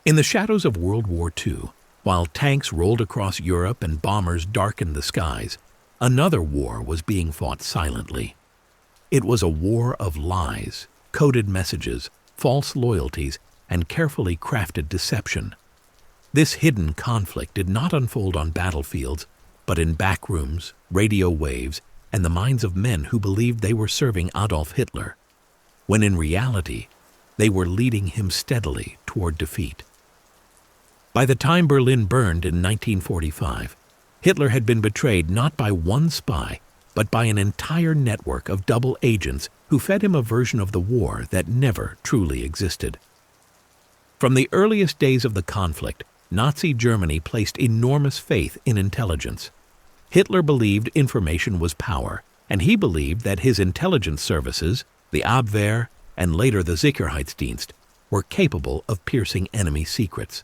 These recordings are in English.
In the shadows of World War II, while tanks rolled across Europe and bombers darkened the skies, another war was being fought silently. It was a war of lies, coded messages, false loyalties, and carefully crafted deception. This hidden conflict did not unfold on battlefields, but in backrooms, radio waves, and the minds of men who believed they were serving Adolf Hitler, when in reality, they were leading him steadily toward defeat. By the time Berlin burned in 1945, Hitler had been betrayed not by one spy, but by an entire network of double agents who fed him a version of the war that never truly existed. From the earliest days of the conflict, Nazi Germany placed enormous faith in intelligence. Hitler believed information was power, and he believed that his intelligence services, the Abwehr and later the Sicherheitsdienst, were capable of piercing enemy secrets.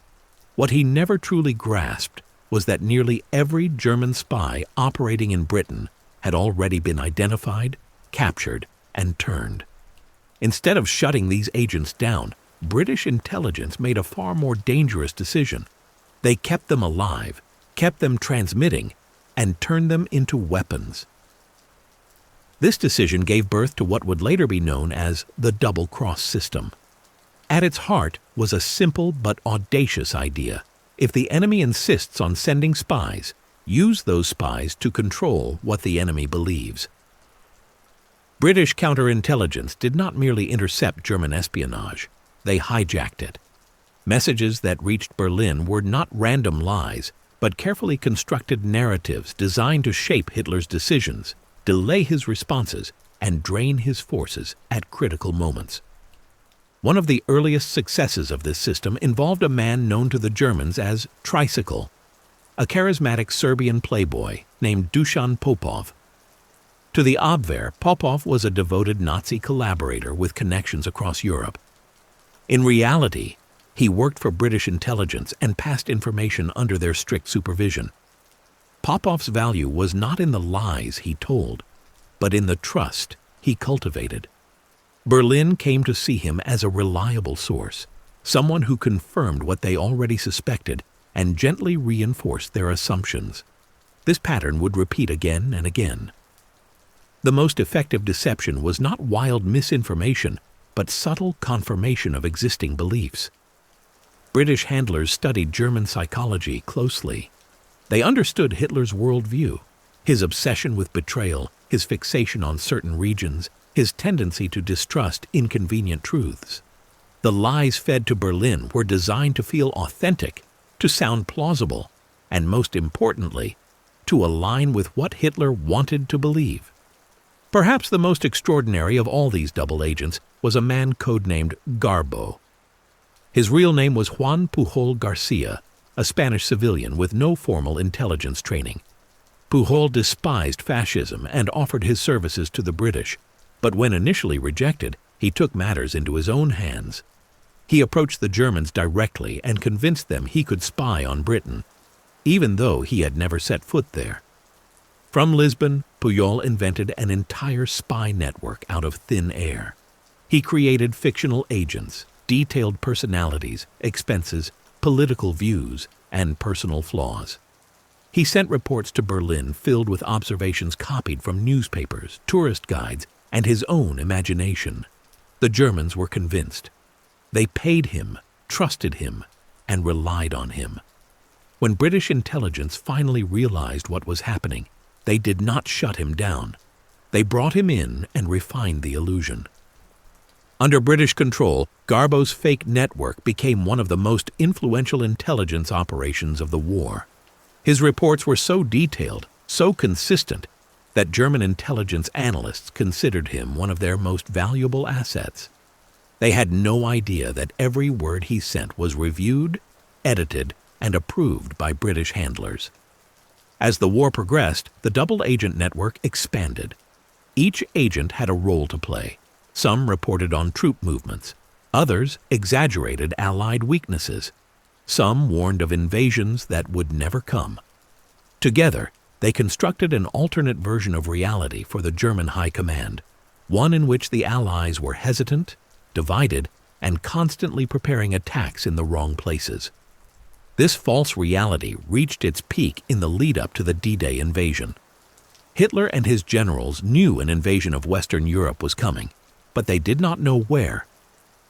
What he never truly grasped was that nearly every German spy operating in Britain had already been identified, captured, and turned. Instead of shutting these agents down, British intelligence made a far more dangerous decision. They kept them alive, kept them transmitting, and turned them into weapons. This decision gave birth to what would later be known as the double-cross system. At its heart was a simple but audacious idea. If the enemy insists on sending spies, use those spies to control what the enemy believes. British counterintelligence did not merely intercept German espionage, they hijacked it. Messages that reached Berlin were not random lies, but carefully constructed narratives designed to shape Hitler's decisions, delay his responses, and drain his forces at critical moments. One of the earliest successes of this system involved a man known to the Germans as Tricycle, a charismatic Serbian playboy named Dusan Popov. To the Abwehr, Popov was a devoted Nazi collaborator with connections across Europe. In reality, he worked for British intelligence and passed information under their strict supervision. Popov's value was not in the lies he told, but in the trust he cultivated. Berlin came to see him as a reliable source, someone who confirmed what they already suspected and gently reinforced their assumptions. This pattern would repeat again and again. The most effective deception was not wild misinformation, but subtle confirmation of existing beliefs. British handlers studied German psychology closely. They understood Hitler's worldview, his obsession with betrayal, his fixation on certain regions, his tendency to distrust inconvenient truths. The lies fed to Berlin were designed to feel authentic, to sound plausible, and most importantly, to align with what Hitler wanted to believe. Perhaps the most extraordinary of all these double agents was a man codenamed Garbo. His real name was Juan Pujol Garcia, a Spanish civilian with no formal intelligence training. Pujol despised fascism and offered his services to the British, but when initially rejected, he took matters into his own hands. He approached the Germans directly and convinced them he could spy on Britain, even though he had never set foot there. From Lisbon, Pujol invented an entire spy network out of thin air. He created fictional agents, detailed personalities, expenses, political views, and personal flaws. He sent reports to Berlin filled with observations copied from newspapers, tourist guides, and his own imagination. The Germans were convinced. They paid him, trusted him, and relied on him. When British intelligence finally realized what was happening, they did not shut him down. They brought him in and refined the illusion. Under British control, Garbo's fake network became one of the most influential intelligence operations of the war. His reports were so detailed, so consistent, that German intelligence analysts considered him one of their most valuable assets. They had no idea that every word he sent was reviewed, edited, and approved by British handlers. As the war progressed, the double-agent network expanded. Each agent had a role to play. Some reported on troop movements. Others exaggerated Allied weaknesses. Some warned of invasions that would never come. Together, they constructed an alternate version of reality for the German High Command, one in which the Allies were hesitant, divided, and constantly preparing attacks in the wrong places. This false reality reached its peak in the lead-up to the D-Day invasion. Hitler and his generals knew an invasion of Western Europe was coming, but they did not know where.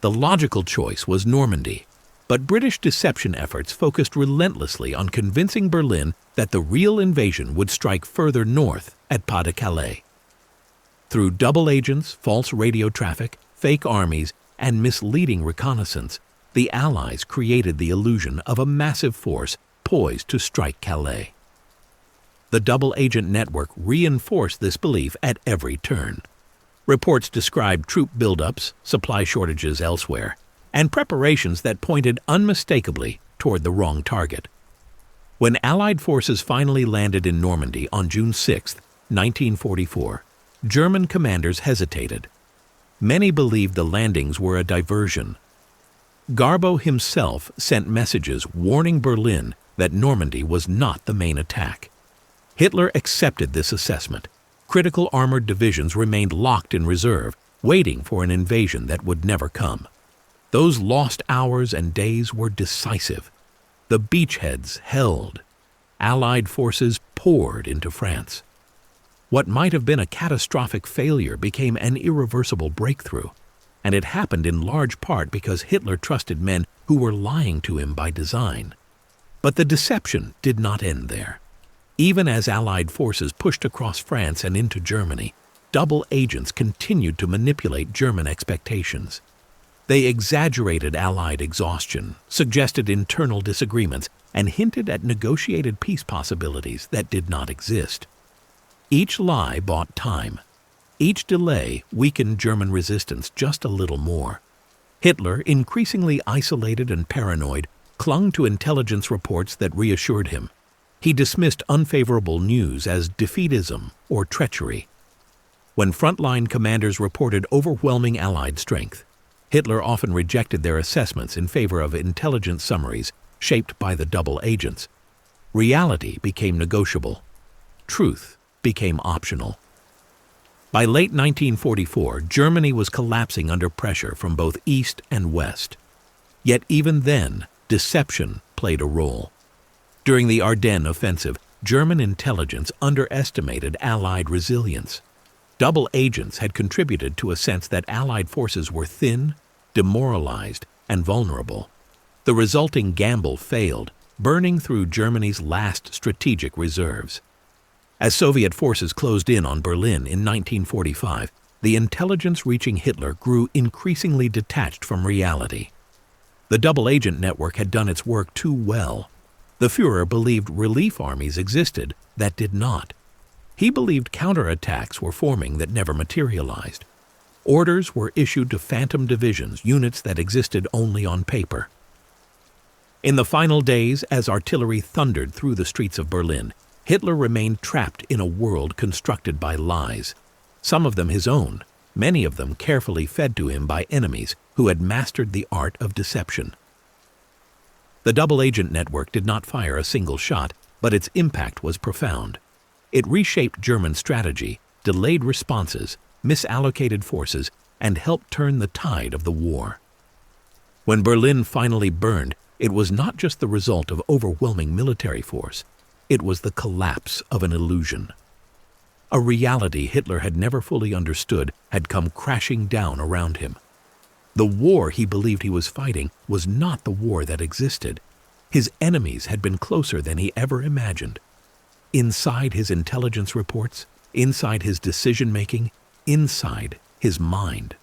The logical choice was Normandy, but British deception efforts focused relentlessly on convincing Berlin that the real invasion would strike further north at Pas-de-Calais. Through double agents, false radio traffic, fake armies, and misleading reconnaissance, the Allies created the illusion of a massive force poised to strike Calais. The double agent network reinforced this belief at every turn. Reports described troop buildups, supply shortages elsewhere, and preparations that pointed unmistakably toward the wrong target. When Allied forces finally landed in Normandy on June 6, 1944, German commanders hesitated. Many believed the landings were a diversion. Garbo himself sent messages warning Berlin that Normandy was not the main attack. Hitler accepted this assessment. Critical armored divisions remained locked in reserve, waiting for an invasion that would never come. Those lost hours and days were decisive. The beachheads held. Allied forces poured into France. What might have been a catastrophic failure became an irreversible breakthrough, and it happened in large part because Hitler trusted men who were lying to him by design. But the deception did not end there. Even as Allied forces pushed across France and into Germany, double agents continued to manipulate German expectations. They exaggerated Allied exhaustion, suggested internal disagreements, and hinted at negotiated peace possibilities that did not exist. Each lie bought time. Each delay weakened German resistance just a little more. Hitler, increasingly isolated and paranoid, clung to intelligence reports that reassured him. He dismissed unfavorable news as defeatism or treachery. When frontline commanders reported overwhelming Allied strength, Hitler often rejected their assessments in favor of intelligence summaries shaped by the double agents. Reality became negotiable. Truth became optional. By late 1944, Germany was collapsing under pressure from both East and West. Yet even then, deception played a role. During the Ardennes offensive, German intelligence underestimated Allied resilience. Double agents had contributed to a sense that Allied forces were thin, demoralized, and vulnerable. The resulting gamble failed, burning through Germany's last strategic reserves. As Soviet forces closed in on Berlin in 1945, the intelligence reaching Hitler grew increasingly detached from reality. The double agent network had done its work too well. The Führer believed relief armies existed that did not. He believed counterattacks were forming that never materialized. Orders were issued to phantom divisions, units that existed only on paper. In the final days, as artillery thundered through the streets of Berlin, Hitler remained trapped in a world constructed by lies, some of them his own, many of them carefully fed to him by enemies who had mastered the art of deception. The double agent network did not fire a single shot, but its impact was profound. It reshaped German strategy, delayed responses, misallocated forces, and helped turn the tide of the war. When Berlin finally burned, it was not just the result of overwhelming military force. It was the collapse of an illusion. A reality Hitler had never fully understood had come crashing down around him. The war he believed he was fighting was not the war that existed. His enemies had been closer than he ever imagined. Inside his intelligence reports, inside his decision-making, inside his mind.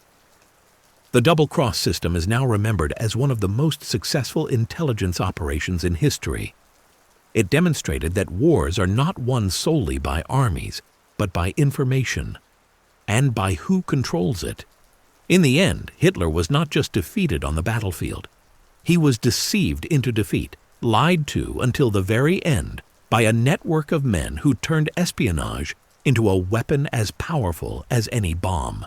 The double-cross system is now remembered as one of the most successful intelligence operations in history. It demonstrated that wars are not won solely by armies, but by information, and by who controls it. In the end, Hitler was not just defeated on the battlefield. He was deceived into defeat, lied to until the very end by a network of men who turned espionage into a weapon as powerful as any bomb.